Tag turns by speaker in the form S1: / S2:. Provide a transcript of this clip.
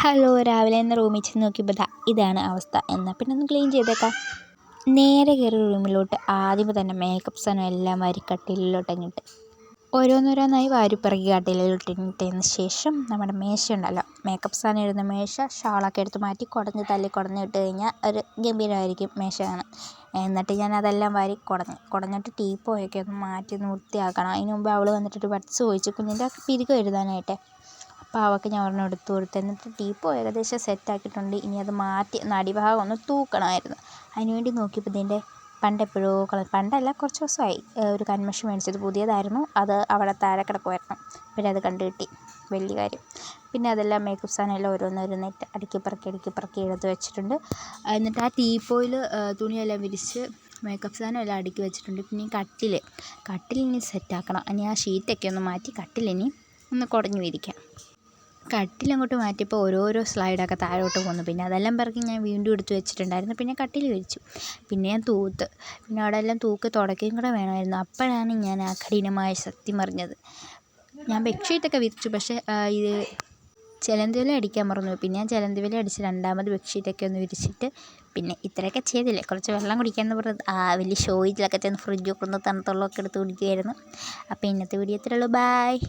S1: Hello, രാവിലെ തന്നെ റൂമിൽ ചെന്ന് നോക്കിയപ്പോൾ ഇതാണ് അവസ്ഥ. എന്നാൽ പിന്നെ ഒന്ന് ക്ലീൻ ചെയ്തേക്കാം. നേരെ കയറി റൂമിലോട്ട് ആദ്യമേ തന്നെ മേക്കപ്പ് സാധനം എല്ലാം വാരി കട്ടിലിലോട്ടങ്ങിട്ട് ഓരോന്നോരോന്നായി വാരിപ്പിറക്കി കട്ടിലിലോട്ടിട്ടതിന് ശേഷം നമ്മുടെ മേശ ഉണ്ടല്ലോ, മേക്കപ്പ് സാധനം ഇടുന്ന മേശ, ഷാളൊക്കെ എടുത്ത് മാറ്റി കുടഞ്ഞിട്ട് കഴിഞ്ഞാൽ ഒരു ഗംഭീരമായിരിക്കും മേശ കാണാൻ. എന്നിട്ട് ഞാൻ അതെല്ലാം വാരി കുടഞ്ഞിട്ട് ടീപ്പോയൊക്കെ ഒന്ന് മാറ്റി ഒന്ന് വൃത്തിയാക്കണം. അതിന് മുമ്പ് അവൾ വന്നിട്ടൊരു ബഡ്സ് ചോദിച്ചു കുഞ്ഞിൻ്റെ പിരികം എഴുതാനായിട്ട്. അപ്പോൾ അവൾക്ക് ഞാൻ ഒരെണ്ണം എടുത്തു കൊടുത്തു. എന്നിട്ട് ടീപ്പോ ഏകദേശം സെറ്റാക്കിയിട്ടുണ്ട്. ഇനി അത് മാറ്റി അടിഭാഗം ഒന്ന് തൂക്കണമായിരുന്നു. അതിനുവേണ്ടി നോക്കിയപ്പോൾ ഇതിൻ്റെ പണ്ടല്ല, കുറച്ച് ദിവസമായി ഒരു കൺമഷി മേടിച്ചത്, പുതിയതായിരുന്നു. അത് അവിടെ താഴെ കിടക്കുമായിരുന്നു. പിന്നെ അത് കണ്ടു കിട്ടി, വലിയ കാര്യം. പിന്നെ അതെല്ലാം മേക്കപ്പ് സാധനം എല്ലാം ഓരോന്നോരോന്നായിട്ട് അടുക്കി പറക്കി എടുത്ത് വെച്ചിട്ടുണ്ട്. എന്നിട്ട് ആ ടീപ്പോയിൽ തുണിയെല്ലാം വിരിച്ച് മേക്കപ്പ് സാധനം എല്ലാം അടുക്കി വെച്ചിട്ടുണ്ട്. പിന്നെ ഈ കട്ടിലിനി സെറ്റാക്കണം. ഇനി ആ ഷീറ്റൊക്കെ ഒന്ന് മാറ്റി കട്ടിലിനി ഒന്ന് കുടഞ്ഞു വിരിക്കാം. കട്ടിലങ്ങോട്ട് മാറ്റിയപ്പോൾ ഓരോരോ സ്ലൈഡൊക്കെ താഴോട്ട് പോന്നു. പിന്നെ അതെല്ലാം പിറക്കി ഞാൻ വീണ്ടും എടുത്ത് വെച്ചിട്ടുണ്ടായിരുന്നു. പിന്നെ കട്ടിൽ വിരിച്ചു. പിന്നെ ഞാൻ പിന്നെ അവിടെ എല്ലാം തൂക്കി തുടക്കുകയും കൂടെ വേണമായിരുന്നു. അപ്പോഴാണ് ഞാൻ ആ കഠിനമായ സത്യം അറിഞ്ഞത്. ഞാൻ ബെഡ്ഷീറ്റൊക്കെ വിരിച്ചു, പക്ഷേ ഇത് ചിലന്തി അടിക്കാൻ മറന്നു. പിന്നെ ഞാൻ ചിലന്തി അടിച്ച് രണ്ടാമത് ബെഡ്ഷീറ്റൊക്കെ ഒന്ന് വിരിച്ചിട്ട് പിന്നെ ഇത്രയൊക്കെ ചെയ്തില്ലേ, കുറച്ച് വെള്ളം കുടിക്കാമെന്ന് പറഞ്ഞത് വലിയ ഷോയിലൊക്കെ ചെന്ന് ഫ്രിഡ്ജൊക്കെ ഒന്ന് തണുത്തുള്ളതൊക്കെ എടുത്ത് കുടിക്കുമായിരുന്നു. അപ്പോൾ ഇന്നത്തെ വീഡിയോ ഇത്രയേ ഉള്ളൂ. ബായ്.